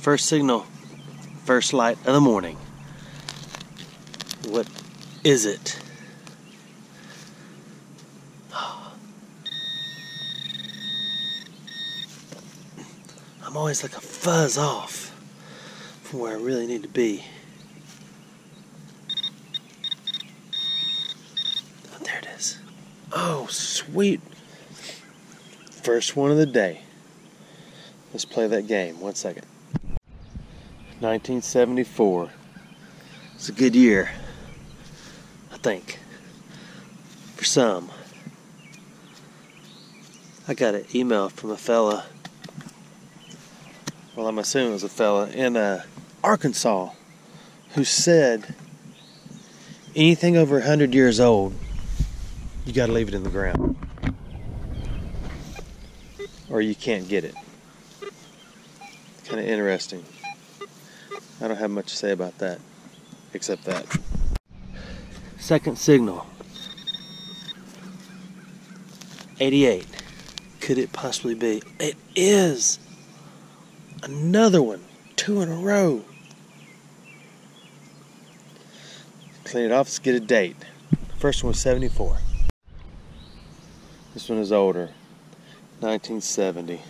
First signal, first light of the morning. What is it? I'm always like a fuzz off from where I really need to be. Oh, there it is. Oh, sweet. First one of the day. Let's play that game. 1 second. 1974. It's a good year, I think, for some. I got an email from a fella, well, I'm assuming it was a fella in Arkansas, who said anything over 100 years old, you got to leave it in the ground, or you can't get it. Kind of interesting. I don't have much to say about that, except that. Second signal. 88. Could it possibly be? It is! Another one. 2 in a row. Clean it off, let's get a date. First one was 74. This one is older. 1970.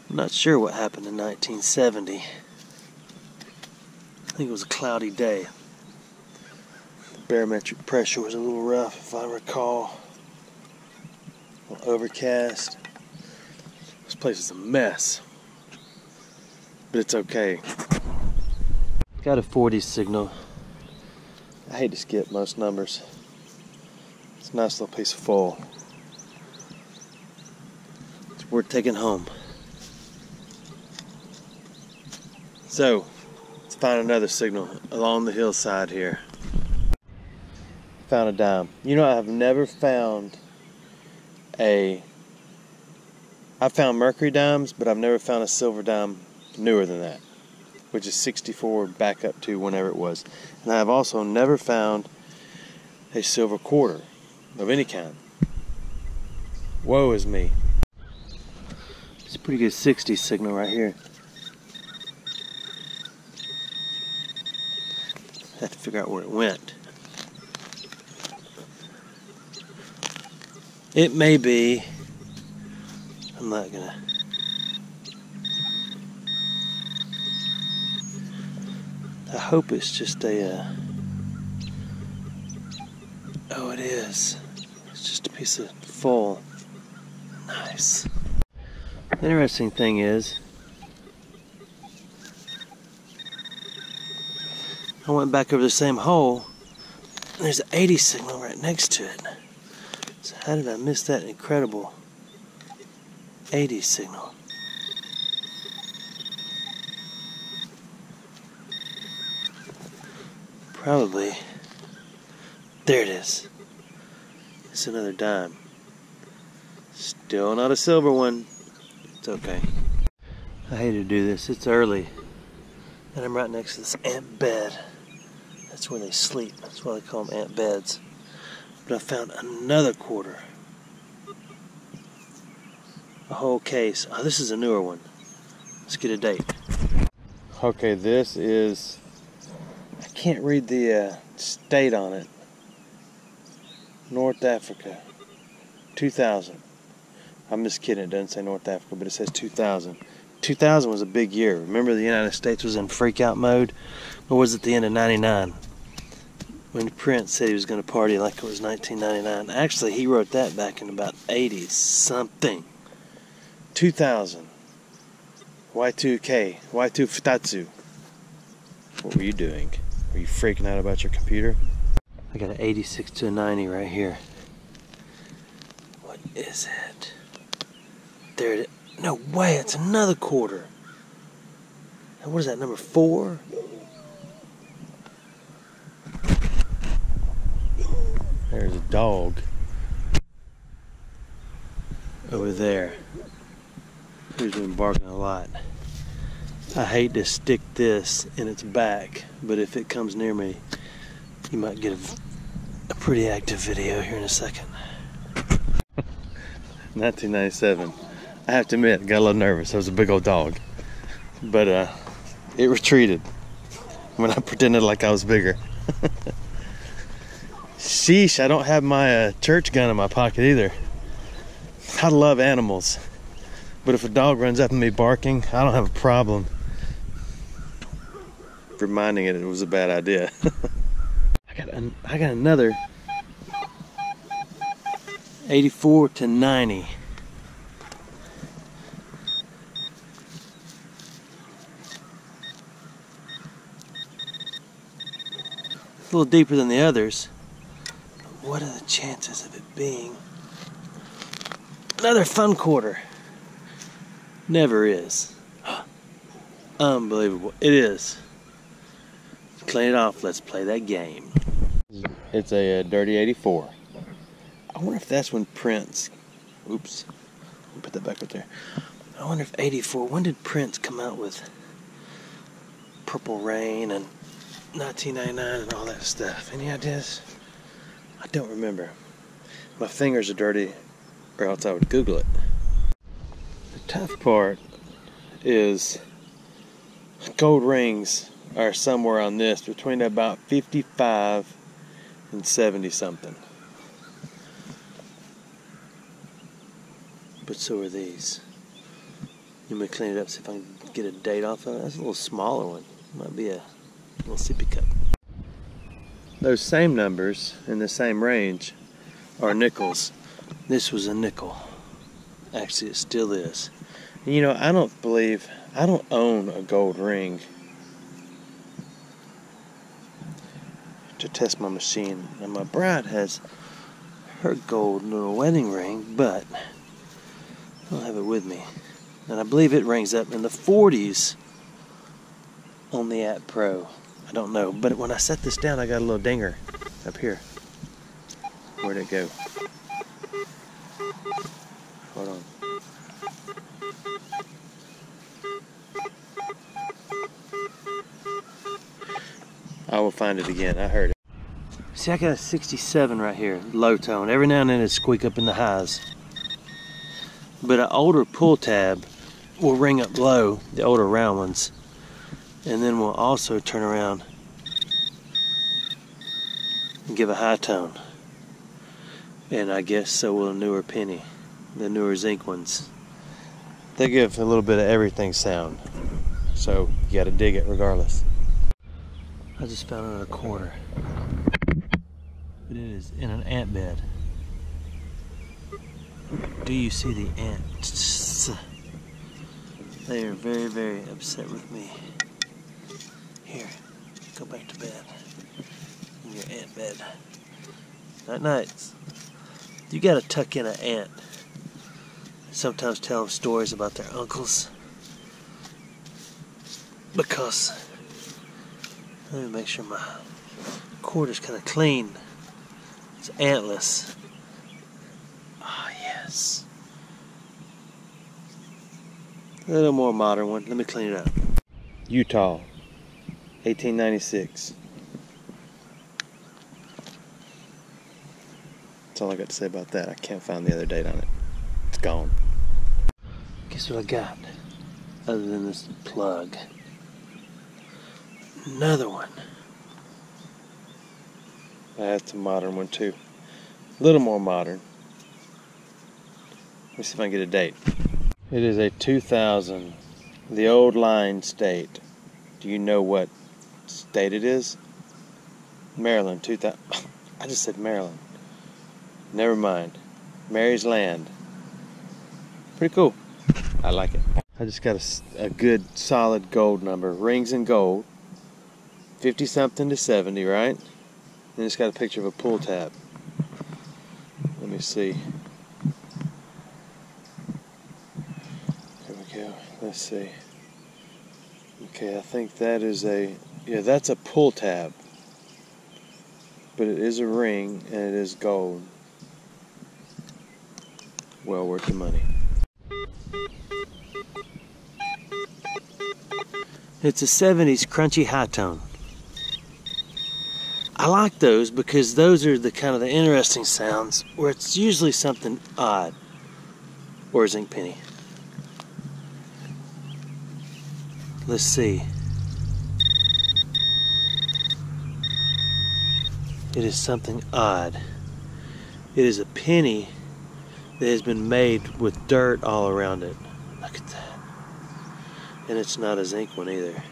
I'm not sure what happened in 1970. I think it was a cloudy day. The barometric pressure was a little rough, if I recall. A little overcast. This place is a mess. But it's okay. Got a 40 signal. I hate to skip most numbers. It's a nice little piece of foil. It's worth taking home. So, let's find another signal along the hillside here. Found a dime. You know, I've never found I've found mercury dimes, but I've never found a silver dime newer than that, which is 64 back up to whenever it was. And I've also never found a silver quarter of any kind. Woe is me. It's a pretty good 60 signal right here. Have to figure out where it went. It may be. I'm not gonna. I hope it's just a. Oh, it is. It's just a piece of foil. Nice. The interesting thing is, I went back over the same hole, and there's an 80 signal right next to it. So how did I miss that incredible 80 signal? Probably. There it is. It's another dime. Still not a silver one. It's okay. I hate to do this. It's early. And I'm right next to this ant bed. That's where they sleep. That's why they call them ant beds. But I found another quarter. A whole case. Oh, this is a newer one. Let's get a date. Okay, this is... I can't read the state on it. North Africa. 2000. I'm just kidding. It doesn't say North Africa, but it says 2000. 2000 was a big year. Remember, the United States was in freak-out mode? Or was it the end of 99? When Prince said he was going to party like it was 1999. Actually, he wrote that back in about 80s something. 2000. Y2K. Y2 Futatsu. What were you doing? Were you freaking out about your computer? I got an 86 to a 90 right here. What is it? There it is. No way, it's another quarter. And what is that, number 4? There's a dog over there who's been barking a lot. I hate to stick this in its back, but if it comes near me, you might get a pretty active video here in a second. 1997. I have to admit, I got a little nervous. It was a big old dog. But it retreated when I pretended like I was bigger. Sheesh, I don't have my church gun in my pocket either. I love animals. But if a dog runs up at me barking, I don't have a problem reminding it was a bad idea. I got another 84 to 90. A little deeper than the others. What are the chances of it being another fun quarter? Never is. Unbelievable. It is. Clean it off. Let's play that game. It's a dirty 84. I wonder if that's when Prince... Oops. Let me put that back right there. I wonder if 84... When did Prince come out with Purple Rain and 1999 and all that stuff? Any ideas? I don't remember. My fingers are dirty, or else I would Google it. The tough part is gold rings are somewhere on this between about 55 and 70 something. But so are these. Let me clean it up, see if I can get a date off of it. That's a little smaller one. Might be a little sippy cup. Those same numbers in the same range are nickels. This was a nickel. Actually, it still is. And you know, I don't own a gold ring to test my machine. And my bride has her gold little wedding ring, but I don't have it with me. And I believe it rings up in the 40s on the App Pro. I don't know, but when I set this down, I got a little dinger up here. Where'd it go? Hold on. I will find it again. I heard it. See, I got a 67 right here, low tone. Every now and then it squeak up in the highs. But an older pull tab will ring up low, the older round ones, and then we'll also turn around and give a high tone. And I guess so will a newer penny, the newer zinc ones. They give a little bit of everything sound, so you gotta dig it regardless. I just found another quarter, but it is in an ant bed. Do you see the ants? They are very, very upset with me. Here, go back to bed in your ant bed. At nights, you gotta tuck in an ant. Sometimes tell them stories about their uncles, because let me make sure my quarter's kind of clean. It's antless. Ah, yes. A little more modern one. Let me clean it up. Utah, 1896. That's all I got to say about that. I can't find the other date on it. It's gone. Guess what I got? Other than this plug. Another one. That's a modern one too. A little more modern. Let me see if I can get a date. It is a 2000. The old line state. Do you know what state it is? Maryland, 2000. I just said Maryland. Never mind. Mary's Land. Pretty cool. I like it. I just got a good solid gold number. Rings in gold. 50 something to 70, right? Then it's got a picture of a pull tab. Let me see. There we go. Let's see. Okay, I think that is yeah, that's a pull tab. But it is a ring and it is gold. Well worth the money. It's a 70s crunchy high tone. I like those because those are the kind of the interesting sounds where it's usually something odd. Or a zinc penny. Let's see. It is something odd. It is a penny that has been made with dirt all around it. Look at that. And it's not a zinc one either.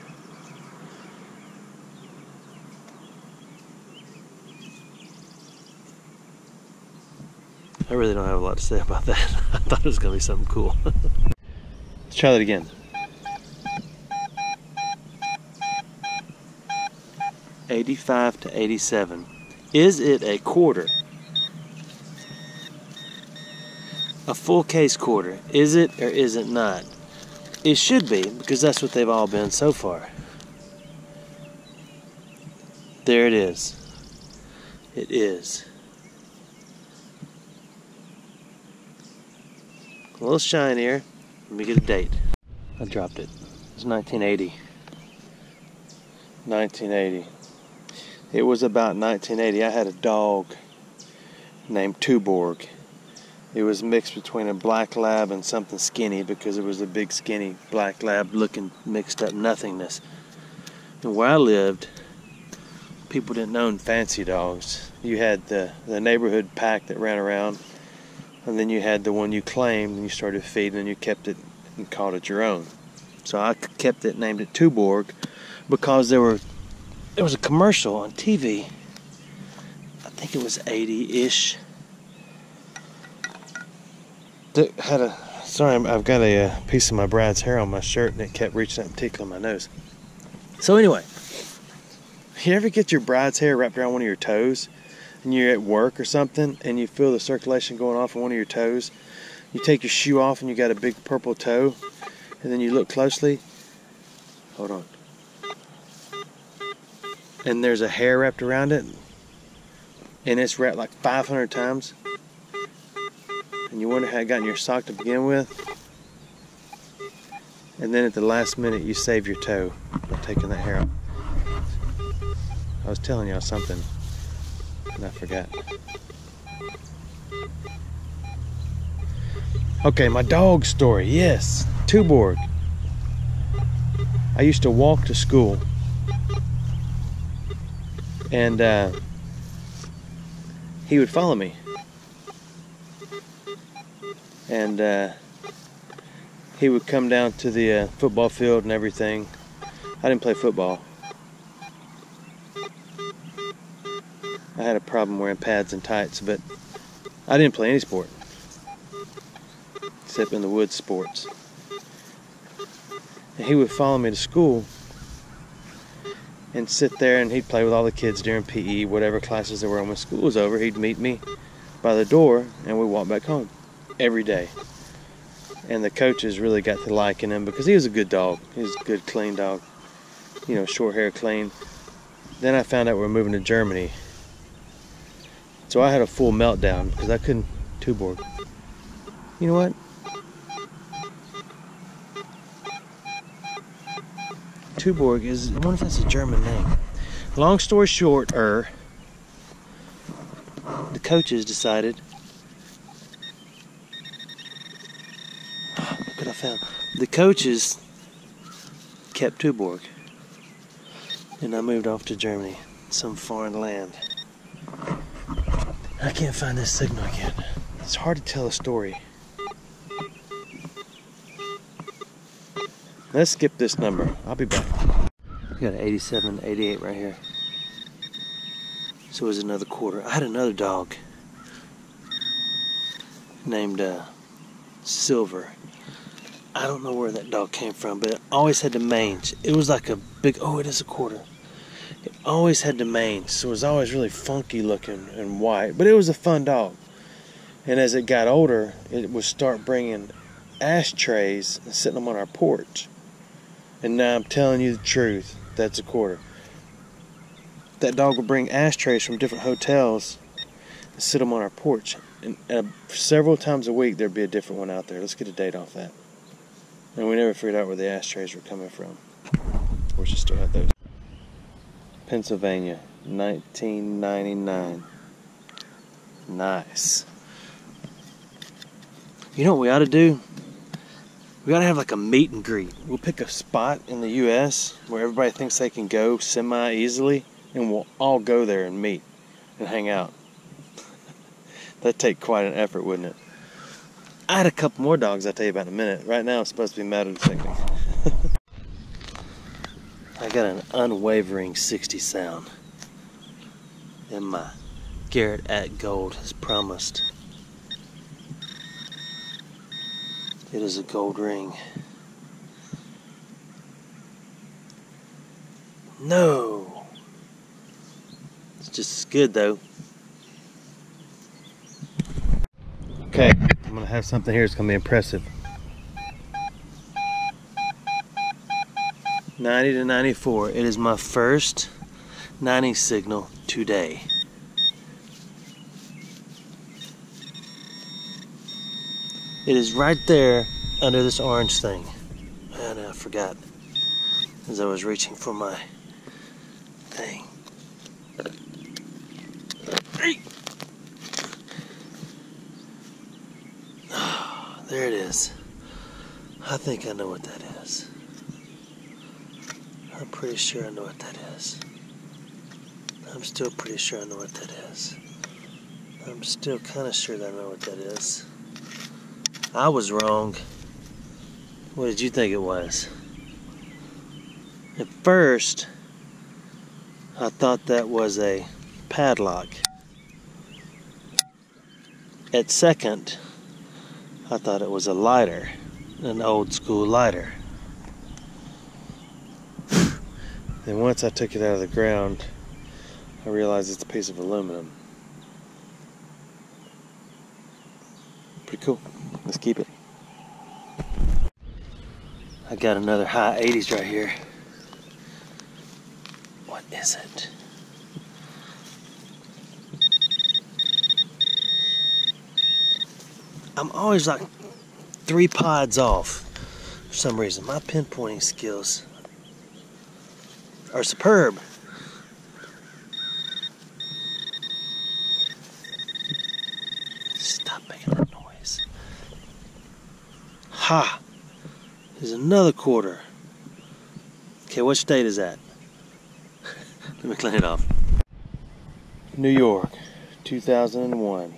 I really don't have a lot to say about that. I thought it was going to be something cool. Let's try that again. 85 to 87. Is it a quarter? A full case quarter. Is it or is it not? It should be, because that's what they've all been so far. There it is. It is. A little shinier. Let me get a date. I dropped it. It's 1980. 1980. It was about 1980. I had a dog named Tuborg. It was mixed between a black lab and something skinny, because it was a big skinny black lab looking mixed up nothingness. And where I lived, people didn't own fancy dogs. You had the neighborhood pack that ran around, and then you had the one you claimed and you started feeding, and you kept it and called it your own. So I kept it, named it Tuborg, because there was a commercial on TV. I think it was 80-ish. That had sorry, I've got a piece of my bride's hair on my shirt, and it kept reaching up and tickling my nose. So anyway, you ever get your bride's hair wrapped around one of your toes, and you're at work or something, and you feel the circulation going off on one of your toes? You take your shoe off, and you got a big purple toe, and then you look closely. Hold on. And there's a hair wrapped around it, and it's wrapped like 500 times. And you wonder how it got in your sock to begin with. And then at the last minute you save your toe by taking that hair out. I was telling y'all something and I forgot. Okay, my dog story. Yes, Tuborg. I used to walk to school, and he would follow me. And he would come down to the football field and everything. I didn't play football. I had a problem wearing pads and tights, but I didn't play any sport except in the woods sports. And he would follow me to school and sit there, and he'd play with all the kids during PE, whatever classes there were. And when school was over, he'd meet me by the door, and we'd walk back home every day. And the coaches really got to liking him because he was a good dog. He was a good, clean dog. You know, short hair, clean. Then I found out we were moving to Germany. So I had a full meltdown because I couldn't. Tuborg. You know what? Tuborg is, I wonder if that's a German name. Long story short, the coaches decided. Look what I found. The coaches kept Tuborg, and I moved off to Germany, some foreign land. I can't find this signal again. It's hard to tell a story. Let's skip this number. I'll be back. We got an 87, 88 right here. So it was another quarter. I had another dog named Silver. I don't know where that dog came from, but it always had the mange. It was like a big, oh, it is a quarter. It always had the mange, so it was always really funky looking and white, but it was a fun dog. And as it got older, it would start bringing ashtrays and setting them on our porch. And now I'm telling you the truth, that's a quarter. That dog would bring ashtrays from different hotels and sit them on our porch. And several times a week there'd be a different one out there. Let's get a date off that. And we never figured out where the ashtrays were coming from. Of course, you still have those. Pennsylvania, 1999. Nice. You know what we ought to do? We gotta have like a meet and greet. We'll pick a spot in the US where everybody thinks they can go semi-easily, and we'll all go there and meet and hang out. That'd take quite an effort, wouldn't it? I had a couple more dogs I'll tell you about in a minute. Right now it's supposed to be metal detecting. I got an unwavering 60 sound. And my Garrett at Gold has promised. It is a gold ring. No! It's just as good though. Okay, I'm gonna have something here that's gonna be impressive. 90 to 94. It is my first 90 signal today. It is right there under this orange thing. And I forgot as I was reaching for my thing. Oh, there it is. I think I know what that is. I'm pretty sure I know what that is. I'm still pretty sure I know what that is. I'm still kind of sure that I know what that is. I was wrong. What did you think it was? At first, I thought that was a padlock. At second, I thought it was a lighter, an old school lighter. Then once I took it out of the ground, I realized it's a piece of aluminum. Pretty cool. Let's keep it. I got another high 80s right here. What is it? I'm always like 3 pods off for some reason. My pinpointing skills are superb. Stop making that noise. Ha! There's another quarter. Okay, what state is that? Let me clean it off. New York, 2001.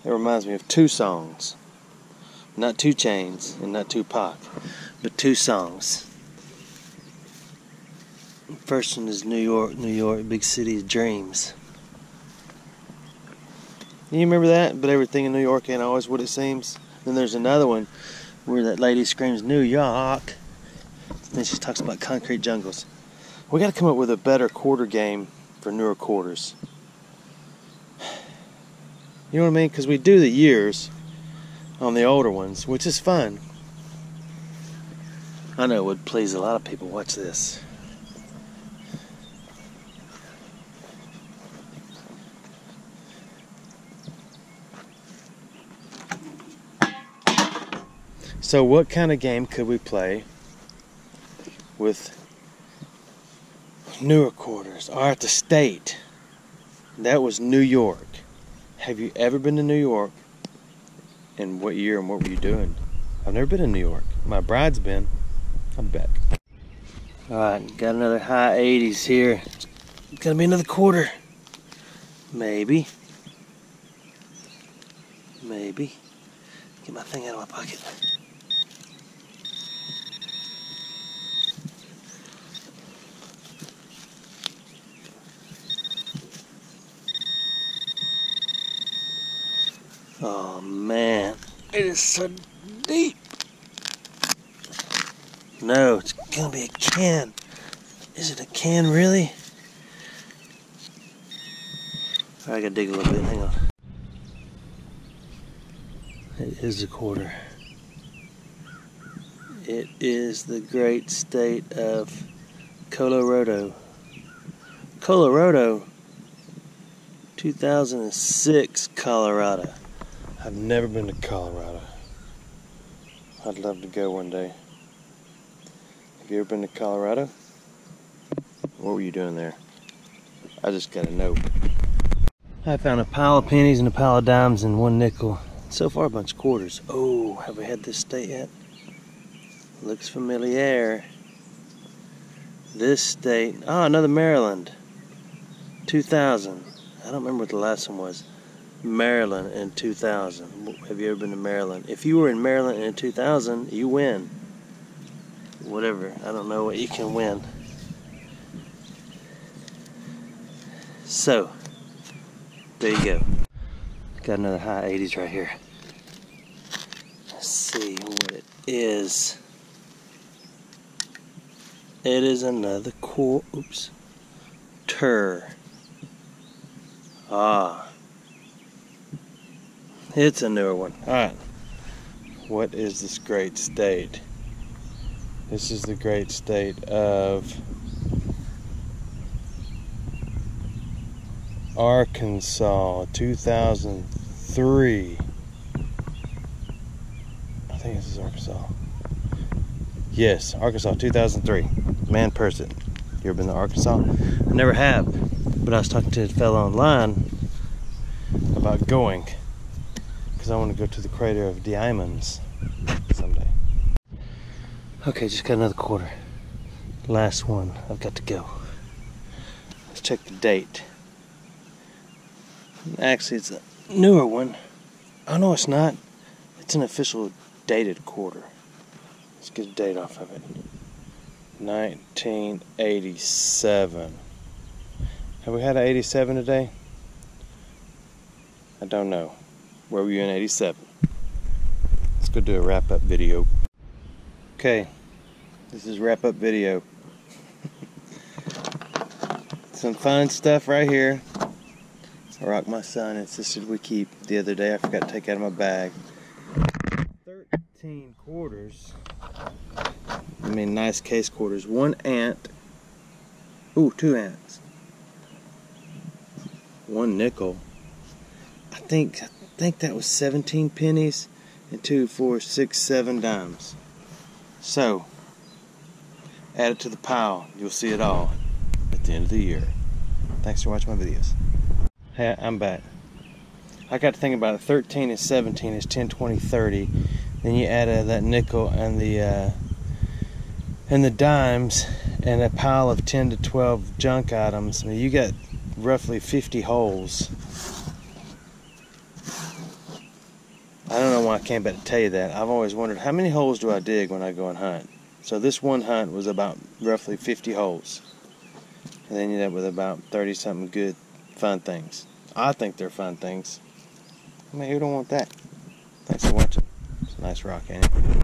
That reminds me of 2 songs. Not 2 Chainz and not Tupac, but 2 songs. First one is New York, New York, big city of dreams. You remember that? But everything in New York ain't always what it seems. Then there's another one where that lady screams New York. Then she talks about concrete jungles. We got to come up with a better quarter game for newer quarters. You know what I mean? Because we do the years on the older ones, which is fun. I know it would please a lot of people. Watch this. So what kind of game could we play with newer quarters? Or at the state. That was New York. Have you ever been to New York? And what year and what were you doing? I've never been to New York. My bride's been. I'm back. Alright, got another high 80s here. It's gonna be another quarter. Maybe. Maybe. Get my thing out of my pocket. Oh man, it is so deep. No, it's gonna be a can. Is it a can really? Alright, I gotta dig a little bit, hang on. It is a quarter. It is the great state of Colorado. Colorado, 2006 Colorado. I've never been to Colorado. I'd love to go one day. Have you ever been to Colorado? What were you doing there? I just gotta know. I found a pile of pennies and a pile of dimes and 1 nickel. So far a bunch of quarters. Oh, have we had this state yet? Looks familiar. This state, oh, another Maryland. 2000. I don't remember what the last one was. Maryland in 2000. Have you ever been to Maryland? If you were in Maryland in 2000, you win. Whatever. I don't know what you can win. So, there you go. Got another high 80s right here. Let's see what it is. It is another quarter. Ah. It's a newer one. Alright. What is this great state? This is the great state of Arkansas, 2003. I think this is Arkansas. Yes, Arkansas, 2003. Man person. You ever been to Arkansas? I never have, but I was talking to a fellow online about going because I want to go to the crater of DeArmanville someday. Okay, just got another quarter. Last one. I've got to go. Let's check the date. Actually, it's a newer one. Oh, no, it's not. It's an official dated quarter. Let's get a date off of it. 1987. Have we had an 87 today? I don't know. Where were you in 87? Let's go do a wrap-up video. Okay, this is wrap-up video. Some fun stuff right here. I rock my son insisted we keep the other day. I forgot to take out of my bag. 13 quarters. I mean, nice case quarters. 1 ant. Ooh, 2 ants. 1 nickel. I think that was 17 pennies and 2, 4, 6, 7 dimes. So, add it to the pile. You'll see it all at the end of the year. Thanks for watching my videos. Hey, I'm back. I got to think about it. 13 and 17 is 10, 20, 30. Then you add that nickel and the dimes and a pile of 10 to 12 junk items. I mean, you got roughly 50 holes. I don't know why I came back to tell you that. I've always wondered how many holes do I dig when I go and hunt. So this one hunt was about roughly 50 holes. And then you end up with about 30 something good fun things. I think they're fun things. I mean, who don't want that? Thanks for watching. It's a nice rock, ain't it?